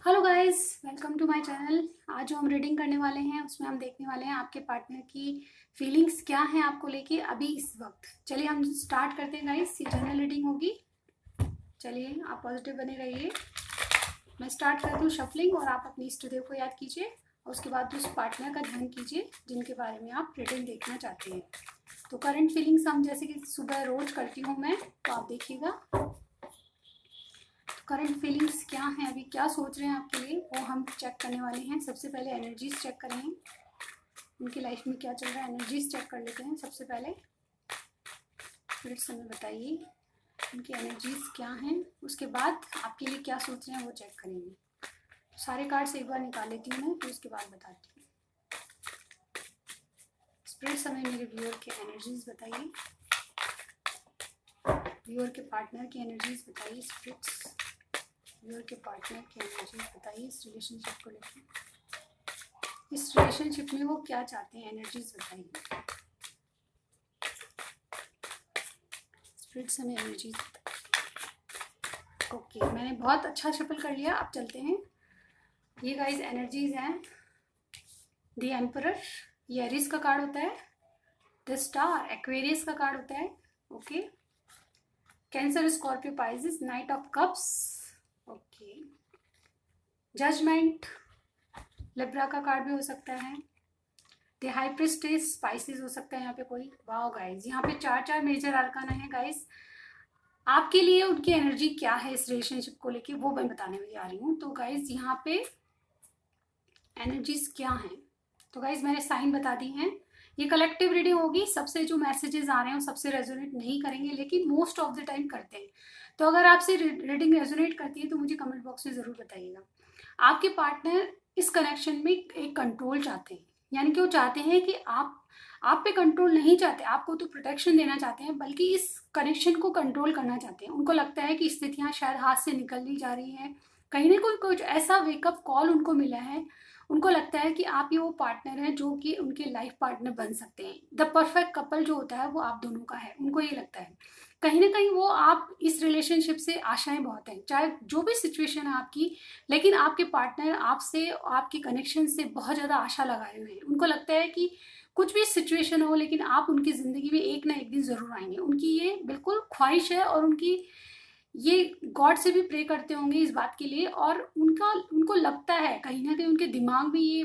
Hello guys, welcome to my channel. आज जो हम रीडिंग करने वाले हैं उसमें हम देखने वाले हैं आपके पार्टनर की फीलिंग्स क्या हैं आपको लेके अभी इस वक्त। चलिए हम स्टार्ट करते हैं गाइस। ये जनरल रीडिंग होगी। चलिए आप पॉजिटिव बने रहिए। मैं स्टार्ट कर दूँ शफलिंग और आप अपने इष्ट देव को याद कीजिए और उसके बाद उस पार्टनर का ध्यान कीजिए जिनके बारे में आप रीडिंग देखना चाहते हैं। तो करंट फीलिंग्स हम जैसे कि सुबह रोज करती हूँ मैं, तो आप देखिएगा करंट फीलिंग्स क्या हैं, अभी क्या सोच रहे हैं आपके लिए, वो हम चेक करने वाले हैं। सबसे पहले एनर्जीज चेक करेंगे, उनकी लाइफ में क्या चल रहा है। एनर्जीज चेक कर लेते हैं सबसे पहले। फिर समय बताइए उनकी एनर्जीज क्या हैं, उसके बाद आपके लिए क्या सोच रहे हैं वो चेक करेंगे। तो सारे कार्ड्स एक बार निकाल लेती हूँ मैं, फिर उसके बाद बताती हूँ। स्प्रिट समय मेरे व्यूअर के एनर्जीज बताइए, व्यूअर के पार्टनर की एनर्जीज बताइए। स्प्रिट्स व्यूअर के पार्टनर की एनर्जीज बताइए इस रिलेशनशिप को लेकर। इस रिलेशनशिप में वो क्या चाहते हैं, एनर्जीज बताइए। स्प्रिट समय एनर्जीज। ओके, मैंने बहुत अच्छा शफल कर लिया। अब चलते हैं। ये गाइस एनर्जीज हैं। द एम्परर, ये एरिस का कार्ड होता है। द स्टार एक्वेरियस का कार्ड होता है। Okay, Cancer Scorpio Pisces, knight of cups. Okay, judgement Libra का कार्ड भी हो सकता है। द हाई प्रिस्टेस स्पाइसेस हो सकता है यहाँ पे कोई। वाओ गाइस, यहाँ पे चार मेजर आर्काना है गाइस। आपके लिए उनकी एनर्जी क्या है इस रिलेशनशिप को लेके वो मैं बताने वाली आ रही हूँ। तो गाइज यहाँ पे एनर्जीज क्या हैं, तो गाइज मैंने साइन बता दी हैं। ये कलेक्टिव रीडिंग होगी, सबसे जो मैसेजेस आ रहे हैं सबसे रेजोनेट नहीं करेंगे, लेकिन मोस्ट ऑफ द टाइम करते हैं। तो अगर आपसे रीडिंग रेजोनेट करती है तो मुझे कमेंट बॉक्स में ज़रूर बताइएगा। आपके पार्टनर इस कनेक्शन में एक कंट्रोल चाहते हैं, यानी कि वो चाहते हैं कि आप पे कंट्रोल नहीं चाहते, आपको तो प्रोटेक्शन देना चाहते हैं, बल्कि इस कनेक्शन को कंट्रोल करना चाहते हैं। उनको लगता है कि स्थितियां शायद हाथ से निकलनी जा रही हैं, कहीं ना कोई कुछ ऐसा वेकअप कॉल उनको मिला है। उनको लगता है कि आप ये वो पार्टनर हैं जो कि उनके लाइफ पार्टनर बन सकते हैं। द परफेक्ट कपल जो होता है वो आप दोनों का है, उनको ये लगता है। कहीं ना कहीं वो आप इस रिलेशनशिप से आशाएं बहुत हैं, चाहे जो भी सिचुएशन है आपकी, लेकिन आपके पार्टनर आपसे, आपके कनेक्शन से बहुत ज़्यादा आशा लगाए हुए हैं। उनको लगता है कि कुछ भी सिचुएशन हो लेकिन आप उनकी ज़िंदगी में एक ना एक दिन ज़रूर आएंगे। उनकी ये बिल्कुल ख्वाहिश है और उनकी ये गॉड से भी प्रे करते होंगे इस बात के लिए। और उनको लगता है कहीं ना कहीं उनके दिमाग में ये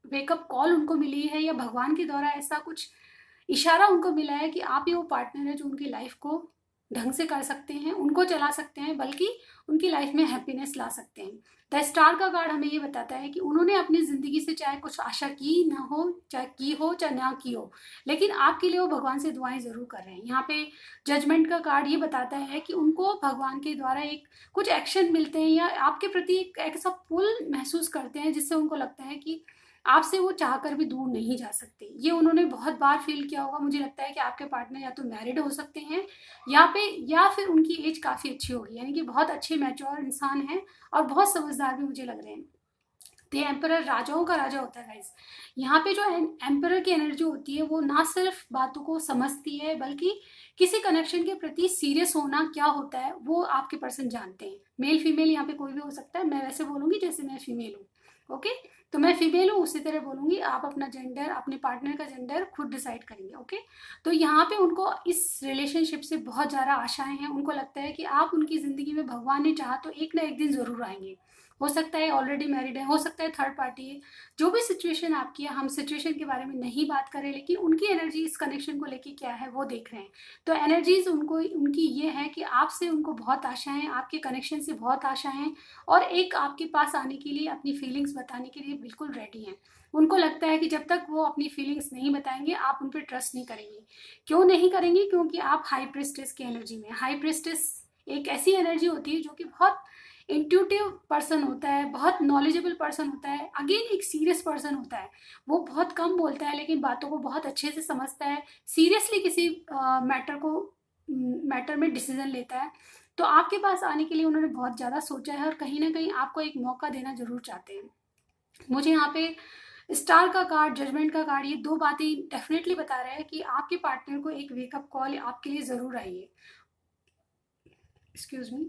वेकअप कॉल उनको मिली है, या भगवान के द्वारा ऐसा कुछ इशारा उनको मिला है कि आप ही वो पार्टनर है जो उनकी लाइफ को ढंग से कर सकते हैं, उनको चला सकते हैं, बल्कि उनकी लाइफ में हैप्पीनेस ला सकते हैं। द स्टार का कार्ड हमें ये बताता है कि उन्होंने अपनी ज़िंदगी से चाहे कुछ आशा की ना हो, चाहे की हो चाहे ना की हो, लेकिन आपके लिए वो भगवान से दुआएं ज़रूर कर रहे हैं। यहाँ पे जजमेंट का कार्ड ये बताता है कि उनको भगवान के द्वारा एक कुछ एक्शन मिलते हैं, या आपके प्रति एक ऐसा पुल महसूस करते हैं जिससे उनको लगता है कि आपसे वो चाहकर भी दूर नहीं जा सकते। ये उन्होंने बहुत बार फील किया होगा। मुझे लगता है कि आपके पार्टनर या तो मैरिड हो सकते हैं या फिर उनकी एज काफ़ी अच्छी होगी, यानी कि बहुत अच्छे मैच्योर इंसान हैं और बहुत समझदार भी मुझे लग रहे हैं। द एम्परर राजाओं का राजा होता है गाइस। यहाँ पे जो एम्परर की एनर्जी होती है वो ना सिर्फ बातों को समझती है, बल्कि किसी कनेक्शन के प्रति सीरियस होना क्या होता है वो आपके पर्सन जानते हैं। मेल फीमेल यहाँ पे कोई भी हो सकता है। मैं वैसे बोलूंगी जैसे मैं फीमेल हूँ। ओके, तो मैं फीमेल हूँ उसी तरह बोलूंगी। आप अपना जेंडर, अपने पार्टनर का जेंडर खुद डिसाइड करेंगे। ओके, तो यहाँ पे उनको इस रिलेशनशिप से बहुत ज़्यादा आशाएं हैं। उनको लगता है कि आप उनकी ज़िंदगी में भगवान ने चाहा तो एक ना एक दिन ज़रूर आएंगे। हो सकता है ऑलरेडी मैरिड है, हो सकता है थर्ड पार्टी है। जो भी सिचुएशन आपकी है, हम सिचुएशन के बारे में नहीं बात करें, लेकिन उनकी एनर्जी इस कनेक्शन को लेके क्या है वो देख रहे हैं। तो एनर्जीज उनको उनकी ये है कि आपसे उनको बहुत आशा है, आपके कनेक्शन से बहुत आशा है, और एक आपके पास आने के लिए, अपनी फीलिंग्स बताने के लिए बिल्कुल रेडी हैं। उनको लगता है कि जब तक वो अपनी फीलिंग्स नहीं बताएंगे आप उन पर ट्रस्ट नहीं करेंगे। क्यों नहीं करेंगे? क्योंकि आप हाई प्रिस्टेस की एनर्जी में। हाई प्रिस्टेस एक ऐसी एनर्जी होती है जो कि बहुत इंट्यूटिव पर्सन होता है, बहुत नॉलेजेबल पर्सन होता है, अगेन एक सीरियस पर्सन होता है। वो बहुत कम बोलता है लेकिन बातों को बहुत अच्छे से समझता है, सीरियसली किसी मैटर में डिसीजन लेता है। तो आपके पास आने के लिए उन्होंने बहुत ज़्यादा सोचा है और कहीं ना कहीं आपको एक मौका देना जरूर चाहते हैं। मुझे यहाँ पे स्टार का कार्ड, जजमेंट का कार्ड, ये दो बातें डेफिनेटली बता रहे हैं कि आपके पार्टनर को एक वेकअप कॉल आपके लिए ज़रूर आई है। Excuse me.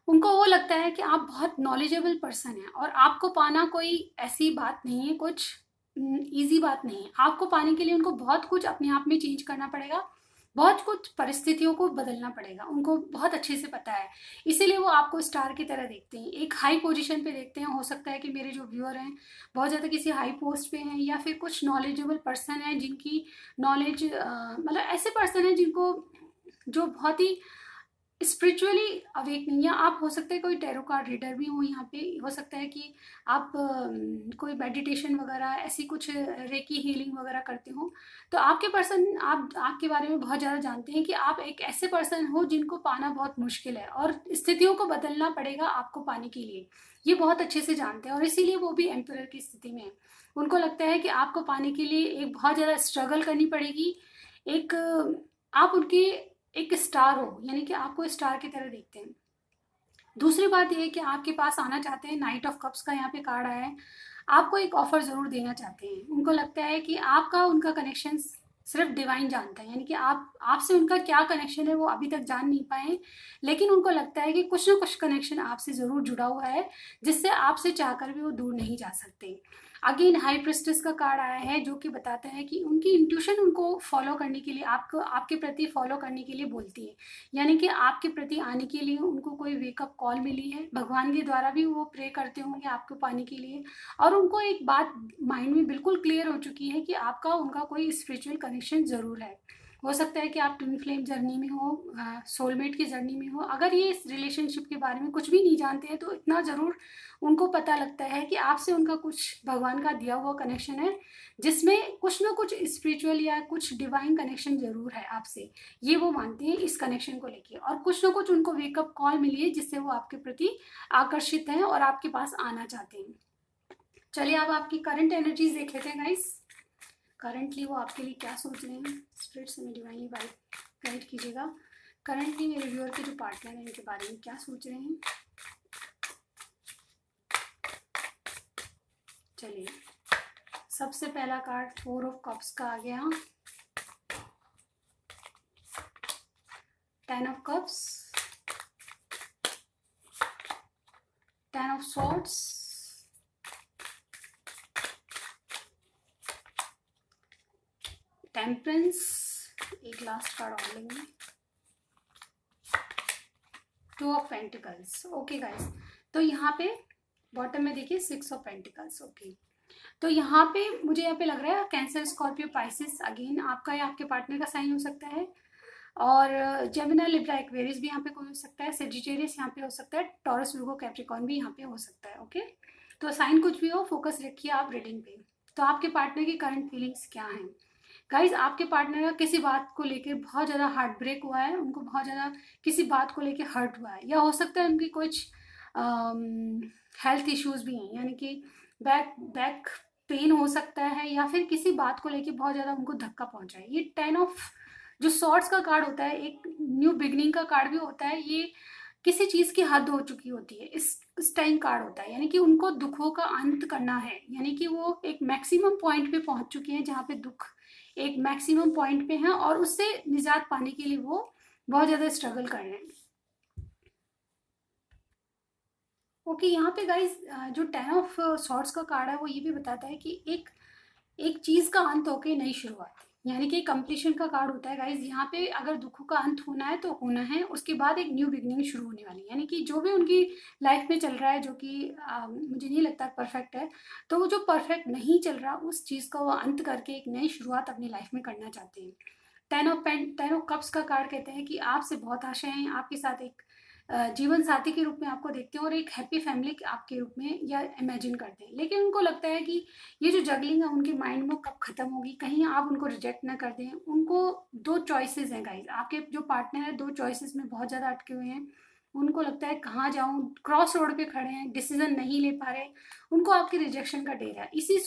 उनको वो लगता है कि आप बहुत नॉलेजेबल पर्सन हैं और आपको पाना कोई ऐसी बात नहीं है, कुछ इजी बात नहीं है। आपको पाने के लिए उनको बहुत कुछ अपने आप में चेंज करना पड़ेगा, बहुत कुछ परिस्थितियों को बदलना पड़ेगा, उनको बहुत अच्छे से पता है। इसीलिए वो आपको स्टार की तरह देखते हैं, एक हाई पोजीशन पे देखते हैं। हो सकता है कि मेरे जो व्यूअर हैं बहुत ज़्यादा किसी हाई पोस्ट पे हैं, या फिर कुछ नॉलेजेबल पर्सन हैं जिनकी नॉलेज मतलब ऐसे पर्सन हैं जिनको जो बहुत ही स्पिरिचुअली अवेक नहीं है। आप हो सकता है कोई टैरो कार्ड रीडर भी हो यहाँ पे, हो सकता है कि आप कोई मेडिटेशन वगैरह ऐसी कुछ रेकी हीलिंग वगैरह करते हो। तो आपके पर्सन आप आपके बारे में बहुत ज़्यादा जानते हैं कि आप एक ऐसे पर्सन हो जिनको पाना बहुत मुश्किल है और स्थितियों को बदलना पड़ेगा आपको पाने के लिए। ये बहुत अच्छे से जानते हैं और इसीलिए वो भी एम्परर की स्थिति में है। उनको लगता है कि आपको पाने के लिए एक बहुत ज़्यादा स्ट्रगल करनी पड़ेगी। एक आप उनकी एक स्टार हो, यानी कि आपको स्टार की तरह देखते हैं। दूसरी बात ये है कि आपके पास आना चाहते हैं, नाइट ऑफ कप्स का यहाँ पे कार्ड आया है। आपको एक ऑफर ज़रूर देना चाहते हैं। उनको लगता है कि आपका उनका कनेक्शन सिर्फ डिवाइन जानता है, यानी कि आप आपसे उनका क्या कनेक्शन है वो अभी तक जान नहीं पाए, लेकिन उनको लगता है कि कुछ ना कुछ कनेक्शन आपसे ज़रूर जुड़ा हुआ है जिससे आपसे चाहकर भी वो दूर नहीं जा सकते। अगेन हाई प्रिस्टेस का कार्ड आया है जो कि बताता है कि उनकी इंट्यूशन उनको फॉलो करने के लिए, आपको आपके प्रति फॉलो करने के लिए बोलती है। यानी कि आपके प्रति आने के लिए उनको कोई वेकअप कॉल मिली है, भगवान के द्वारा भी वो प्रे करते होंगे आपको पाने के लिए। और उनको एक बात माइंड में बिल्कुल क्लियर हो चुकी है कि आपका उनका कोई स्पिरिचुअल कनेक्शन ज़रूर है। हो सकता है कि आप ट्विन फ्लेम जर्नी में हो, सोलमेट की जर्नी में हो। अगर ये इस रिलेशनशिप के बारे में कुछ भी नहीं जानते हैं तो इतना ज़रूर उनको पता लगता है कि आपसे उनका कुछ भगवान का दिया हुआ कनेक्शन है जिसमें कुछ ना कुछ स्पिरिचुअल या कुछ डिवाइन कनेक्शन ज़रूर है आपसे। ये वो मानते हैं इस कनेक्शन को लेके, और कुछ ना कुछ उनको वेकअप कॉल मिली है जिससे वो आपके प्रति आकर्षित हैं और आपके पास आना चाहते हैं। चलिए अब आपकी करंट एनर्जीज देख लेते हैं गाइस। करंटली वो आपके लिए क्या सोच रहे हैं, स्पिरिट से डिवाइनली गाइड कीजिएगा। करंटली मेरे व्यूअर के जो पार्टनर हैं इनके बारे में क्या सोच रहे हैं। चलिए सबसे पहला कार्ड 4 ऑफ कप्स का आ गया, 10 of cups, 10 of swords, temperance, एक लास्ट कार्ड और लेंगे, 2 ऑफ पेंटिकल्स। ओके गाइस, तो यहाँ पे बॉटम में देखिए 6 ऑफ पेंटिकल्स। ओके, तो यहाँ पे मुझे यहाँ पे लग रहा है कैंसर, स्कॉर्पियो, पाइसिस, अगेन आपका या आपके पार्टनर का साइन हो सकता है। और जेमिनी, लिब्रा, एक्वेरियस भी यहाँ पे कोई हो सकता है, सेजिटेरियस यहाँ पे हो सकता है, टॉरस, विर्गो, कैप्रिकॉर्न भी यहाँ पे हो सकता है। ओके, तो साइन कुछ भी हो, फोकस रखिए आप रीडिंग पे। तो आपके पार्टनर की करंट फीलिंग्स क्या हैं गाइज। आपके पार्टनर का किसी बात को लेकर बहुत ज़्यादा हार्ट ब्रेक हुआ है, उनको बहुत ज़्यादा किसी बात को लेकर हर्ट हुआ है, या हो सकता है उनकी कुछ हेल्थ इश्यूज भी हैं, यानी कि बैक पेन हो सकता है, या फिर किसी बात को लेकर बहुत ज़्यादा उनको धक्का पहुंचा है। ये 10 ऑफ जो सॉर्ड्स का कार्ड होता है, एक न्यू बिगनिंग का कार्ड भी होता है। ये किसी चीज़ की हद हो चुकी होती है, इस टाइम कार्ड होता है, यानी कि उनको दुखों का अंत करना है, यानी कि वो एक मैक्सिमम पॉइंट पे पहुंच चुके हैं जहाँ पे दुख एक मैक्सिमम पॉइंट पे हैं और उससे निजात पाने के लिए वो बहुत ज़्यादा स्ट्रगल कर रहे हैं। ओके, यहाँ पे गाइज जो 10 ऑफ सॉर्ड्स का कार्ड है वो ये भी बताता है कि एक चीज़ का अंत होके नई शुरुआत, यानी कि कंप्लीशन का कार्ड होता है गाइज। यहाँ पे अगर दुखों का अंत होना है तो होना है, उसके बाद एक न्यू बिगनिंग शुरू होने वाली है, यानी कि जो भी उनकी लाइफ में चल रहा है जो कि मुझे नहीं लगता परफेक्ट है, तो वो जो परफेक्ट नहीं चल रहा उस चीज़ का वो अंत करके एक नई शुरुआत अपनी लाइफ में करना चाहते हैं। 10 ऑफ कप्स का कार्ड कहते हैं कि आपसे बहुत आशाएं हैं, आपके साथ एक जीवन साथी के रूप में आपको देखते हैं और एक हैप्पी फैमिली आपके रूप में या इमेजिन करते हैं, लेकिन उनको लगता है कि ये जो जगलिंग है उनके माइंड में कब खत्म होगी, कहीं आप उनको रिजेक्ट ना कर दें। उनको दो चॉइसेस हैं गाइस, आपके जो पार्टनर है दो चॉइसेस में बहुत ज़्यादा अटके हुए हैं। उनको लगता है कहाँ जाऊँ, क्रॉस रोड पे खड़े हैं, डिसीजन नहीं ले पा रहे, उनको आपके रिजेक्शन का डेर है। इसी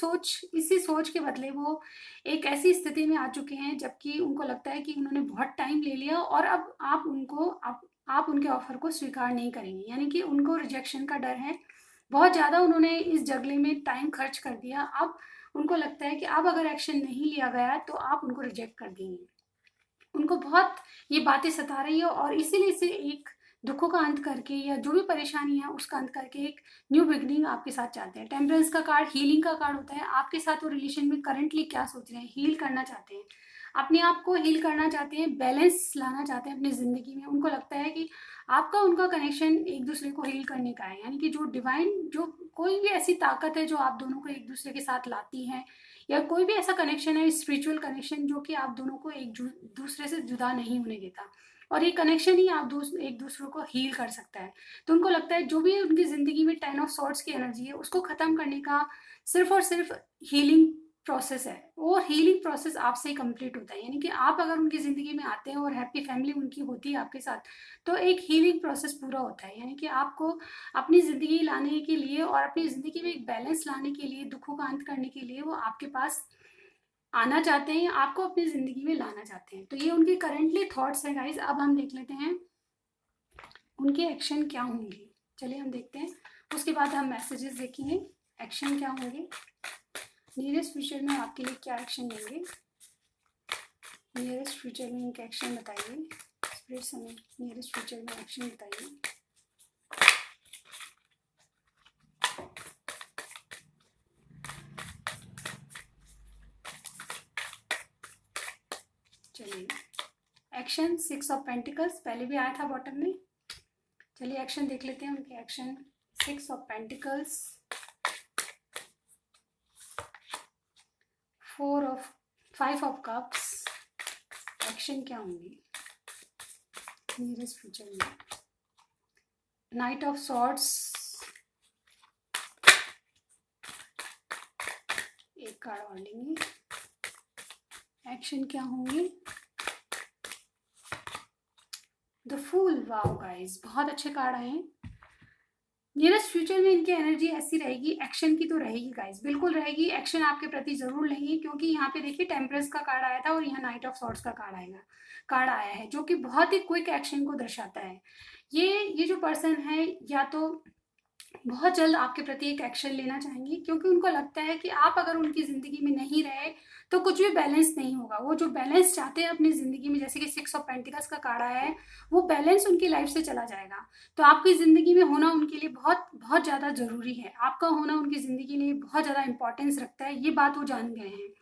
सोच के बदले वो एक ऐसी स्थिति में आ चुके हैं जबकि उनको लगता है कि उन्होंने बहुत टाइम ले लिया और अब आप उनके ऑफर को स्वीकार नहीं करेंगे, यानी कि उनको रिजेक्शन का डर है। बहुत ज़्यादा उन्होंने इस जगले में टाइम खर्च कर दिया, अब उनको लगता है कि अब अगर एक्शन नहीं लिया गया तो आप उनको रिजेक्ट कर देंगे। उनको बहुत ये बातें सता रही है और इसीलिए से एक दुखों का अंत करके या जो भी परेशानी है उसका अंत करके एक न्यू बिगनिंग आपके साथ चाहते हैं। टेम्परेंस का कार्ड हीलिंग का कार्ड होता है। आपके साथ वो रिलेशन में करंटली क्या सोच रहे हैं, हील करना चाहते हैं, अपने आप को हील करना चाहते हैं, बैलेंस लाना चाहते हैं अपनी ज़िंदगी में। उनको लगता है कि आपका उनका कनेक्शन एक दूसरे को हील करने का है, यानी कि जो डिवाइन, जो कोई भी ऐसी ताकत है जो आप दोनों को एक दूसरे के साथ लाती है, या कोई भी ऐसा कनेक्शन है, स्पिरिचुअल कनेक्शन, जो कि आप दोनों को एक दूसरे से जुदा नहीं होने देता, और ये कनेक्शन ही आप एक दूसरे को हील कर सकता है। तो उनको लगता है जो भी उनकी ज़िंदगी में 10 ऑफ सॉर्ट्स की एनर्जी है उसको ख़त्म करने का सिर्फ और सिर्फ हीलिंग प्रोसेस है, और हीलिंग प्रोसेस आपसे ही कंप्लीट होता है। यानी कि आप अगर उनकी ज़िंदगी में आते हैं और हैप्पी फैमिली उनकी होती है आपके साथ, तो एक हीलिंग प्रोसेस पूरा होता है। यानी कि आपको अपनी ज़िंदगी लाने के लिए और अपनी ज़िंदगी में एक बैलेंस लाने के लिए, दुखों का अंत करने के लिए वो आपके पास आना चाहते हैं, आपको अपनी ज़िंदगी में लाना चाहते हैं। तो ये उनके करंटली थॉट्स हैं गाइज। अब हम देख लेते हैं उनके एक्शन क्या होंगे। चलिए हम देखते हैं, उसके बाद हम मैसेजेस देखेंगे एक्शन क्या होंगे, नियरेस्ट फ्यूचर में आपके लिए क्या एक्शन लेंगे। नियरेस्ट फ्यूचर में उनके एक्शन बताइए। स्पिरिट समय नियरेस्ट फ्यूचर में एक्शन बताइए। चलिए एक्शन 6 ऑफ पेंटिकल्स पहले भी आया था बॉटम में। चलिए एक्शन देख लेते हैं उनके action. 6 of pentacles, 5 of cups, action क्या होंगे नियरेस्ट फ्यूचर में। नाइट ऑफ सॉर्ड्स, एक कार्ड और लेंगे, एक्शन क्या होंगे। द फूल, वाओ गाइस बहुत अच्छे कार्ड आए हैं। नियरेस्ट फ्यूचर में इनकी एनर्जी ऐसी रहेगी, एक्शन की तो रहेगी गाइस, बिल्कुल रहेगी। एक्शन आपके प्रति जरूर लेंगे, क्योंकि यहाँ पे देखिए टेम्परेंस का कार्ड आया था और यहाँ नाइट ऑफ सॉर्ड्स का कार्ड आया है, जो कि बहुत ही क्विक एक्शन को दर्शाता है। ये जो पर्सन है या तो बहुत जल्द आपके प्रति एक एक्शन लेना चाहेंगे, क्योंकि उनको लगता है कि आप अगर उनकी ज़िंदगी में नहीं रहे तो कुछ भी बैलेंस नहीं होगा। वो जो बैलेंस चाहते हैं अपनी ज़िंदगी में, जैसे कि 6 ऑफ पेंटिकल्स का कार्ड आया है, वो बैलेंस उनकी लाइफ से चला जाएगा। तो आपकी ज़िंदगी में होना उनके लिए बहुत बहुत ज़्यादा ज़रूरी है। आपका होना उनकी ज़िंदगी के लिए बहुत ज़्यादा इंपॉर्टेंस रखता है, ये बात वो जान गए हैं।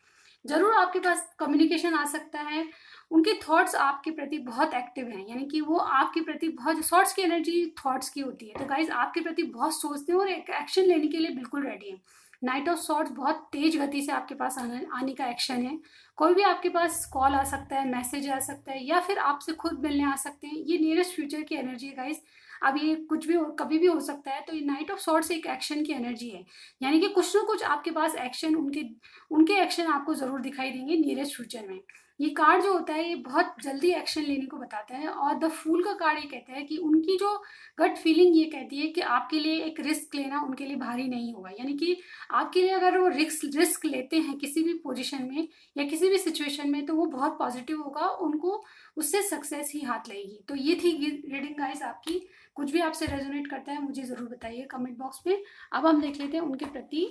ज़रूर आपके पास कम्युनिकेशन आ सकता है। उनके थॉट्स आपके प्रति बहुत एक्टिव हैं, यानी कि वो आपके प्रति बहुत, सॉर्ट्स की एनर्जी थॉट्स की होती है, तो गाइज आपके प्रति बहुत सोचते हैं और एक एक्शन लेने के लिए बिल्कुल रेडी है। नाइट ऑफ सॉर्ट्स बहुत तेज गति से आपके पास आने का एक्शन है। कोई भी आपके पास कॉल आ सकता है, मैसेज आ सकता है, या फिर आपसे खुद मिलने आ सकते हैं। ये नियरेस्ट फ्यूचर की एनर्जी है गाइज। अब ये कुछ भी कभी भी हो सकता है। तो ये नाइट ऑफ सॉर्ट्स एक एक्शन की एनर्जी है, यानी कि कुछ ना कुछ आपके पास एक्शन, उनके एक्शन आपको ज़रूर दिखाई देंगे नियरेस्ट फ्यूचर में। ये कार्ड जो होता है ये बहुत जल्दी एक्शन लेने को बताता है। और द फूल का कार्ड ये कहता है कि उनकी जो गट फीलिंग ये कहती है कि आपके लिए एक रिस्क लेना उनके लिए भारी नहीं होगा। यानी कि आपके लिए अगर वो रिस्क लेते हैं किसी भी पोजीशन में या किसी भी सिचुएशन में, तो वो बहुत पॉजिटिव होगा, उनको उससे सक्सेस ही हाथ लगेगी। तो ये थी रीडिंग गाइस आपकी। कुछ भी आपसे रेजोनेट करता है मुझे ज़रूर बताइए कमेंट बॉक्स में। अब हम देख लेते हैं उनके प्रति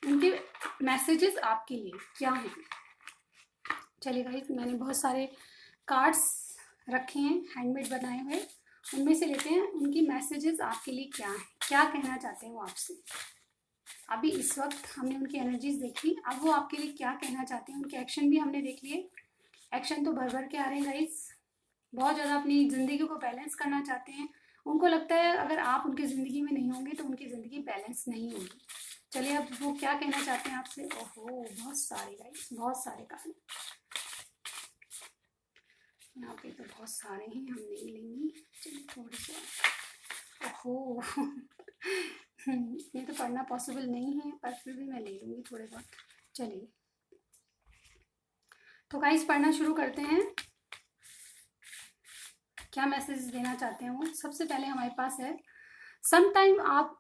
उनके मैसेजेस आपके लिए क्या हैं। चलिए गाइस, मैंने बहुत सारे कार्ड्स रखे हैं हैंडमेड बनाए हुए, उनमें से लेते हैं उनकी मैसेजेस आपके लिए क्या हैं, क्या कहना चाहते हैं वो आपसे। अभी इस वक्त हमने उनकी एनर्जीज देखी, अब वो आपके लिए क्या कहना चाहते हैं। उनके एक्शन भी हमने देख लिए। एक्शन तो भर भर के आ रहे हैं गाइस, बहुत ज़्यादा अपनी ज़िंदगी को बैलेंस करना चाहते हैं। उनको लगता है अगर आप उनकी ज़िंदगी में नहीं होंगे तो उनकी ज़िंदगी बैलेंस नहीं होगी। चलिए अब वो क्या कहना चाहते हैं आपसे। ओहो बहुत सारे गाइस, बहुत सारे कार्ड यहाँ पे तो बहुत सारे हैं, हम नहीं लेंगे। चलिए थोड़े से, ओहो ये तो पढ़ना पॉसिबल नहीं है, पर फिर भी मैं ले लूँगी थोड़े बहुत। चलिए तो गाइस पढ़ना शुरू करते हैं, क्या मैसेज देना चाहते हैं वो। सबसे पहले हमारे पास है, समटाइम आप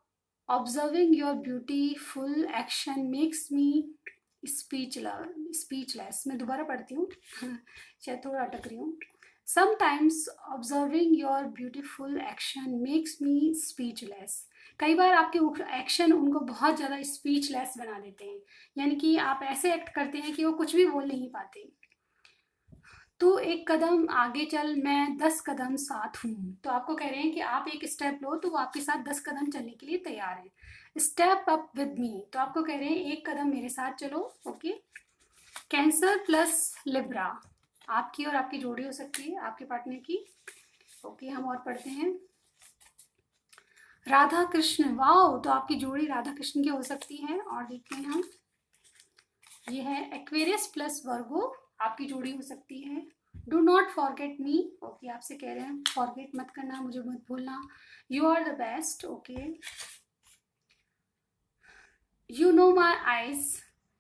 observing your beautiful action makes me speechless. मैं दोबारा पढ़ती हूँ शायद थोड़ा अटक रही हूँ। Sometimes observing your beautiful action makes me speechless. कई बार आपके एक्शन उनको बहुत ज़्यादा स्पीचलेस बना देते हैं, यानी कि आप ऐसे एक्ट करते हैं कि वो कुछ भी बोल नहीं पाते। तू एक कदम आगे चल, मैं 10 कदम साथ हूँ। तो आपको कह रहे हैं कि आप एक स्टेप लो तो वो आपके साथ 10 कदम चलने के लिए तैयार है। स्टेप अप विद मी, तो आपको कह रहे हैं एक कदम मेरे साथ चलो। ओके। कैंसर प्लस लिब्रा, आपकी और आपकी जोड़ी हो सकती है, आपके पार्टनर की। ओके, हम और पढ़ते हैं। राधा कृष्ण, वाओ, तो आपकी जोड़ी राधा कृष्ण की हो सकती है। और देखते हैं हम, ये है एक्वेरियस प्लस वर्गो, आपकी जोड़ी हो सकती है। Do not forget me, okay, आपसे कह रहे हैं फॉरगेट मत करना, मुझे मत भूलना। You are the best, okay. You know my eyes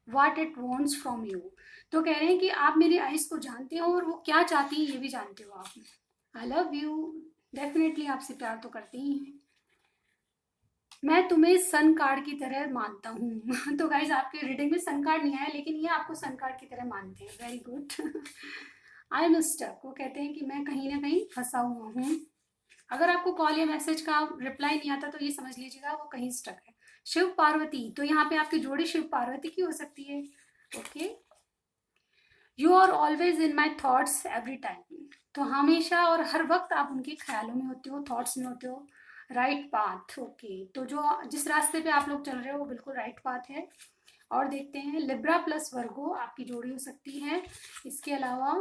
what it wants from you, तो कह रहे हैं कि आप मेरी आइज को जानते हो और वो क्या चाहती है ये भी जानते हो आप। आई लव यू, डेफिनेटली आपसे प्यार तो करते ही हैं। मैं तुम्हें सन कार्ड की तरह मानता हूँ। तो गाइज आपके रीडिंग में सन कार्ड नहीं आया, लेकिन ये आपको सन कार्ड की तरह मानते हैं। Very good. I am stuck, वो कहते हैं कि मैं कहीं ना कहीं फंसा हुआ हूँ। अगर आपको कॉल या मैसेज का रिप्लाई नहीं आता तो ये समझ लीजिएगा वो कहीं स्टक है। शिव पार्वती, तो यहाँ पे आपकी जोड़ी शिव पार्वती की हो सकती है। Okay. You are always in my thoughts every time, तो हमेशा और हर वक्त आप उनके ख्यालों में होते हो, थॉट्स में होते हो। राइट पाथ, ओके, तो जो जिस रास्ते पे आप लोग चल रहे हो वो बिल्कुल राइट पाथ है। और देखते हैं, लिब्रा प्लस वर्गो आपकी जोड़ी हो सकती है। इसके अलावा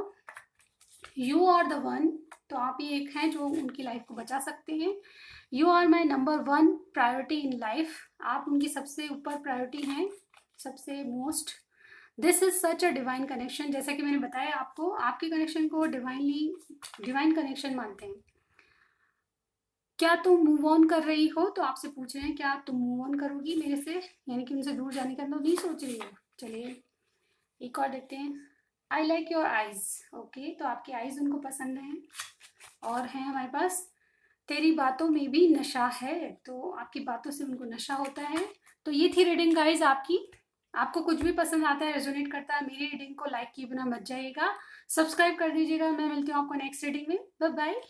यू आर द वन, तो आप ही एक हैं जो उनकी लाइफ को बचा सकते हैं। You are my number one priority in life, आप उनकी सबसे ऊपर प्रायोरिटी हैं, सबसे most. This is such a divine connection, जैसा कि मैंने बताया आपको, आपके कनेक्शन को डिवाइन कनेक्शन मानते हैं। क्या तुम मूव ऑन कर रही हो, तो आपसे पूछ रहे हैं क्या तुम मूव ऑन करोगी मेरे से, यानी कि उनसे दूर जाने का तो नहीं सोच रही हो। चलिए एक और देखते हैं। I like your eyes, okay, तो आपकी आईज उनको पसंद है। और है हमारे पास, तेरी बातों में भी नशा है, तो आपकी बातों से उनको नशा होता है। तो ये थी रीडिंग गाइज आपकी। आपको कुछ भी पसंद आता है, रेजोनेट करता है, मेरी रीडिंग को लाइक किए बिना मत जाइएगा, सब्सक्राइब कर दीजिएगा। मैं मिलती हूँ आपको नेक्स्ट रीडिंग में। Bye bye.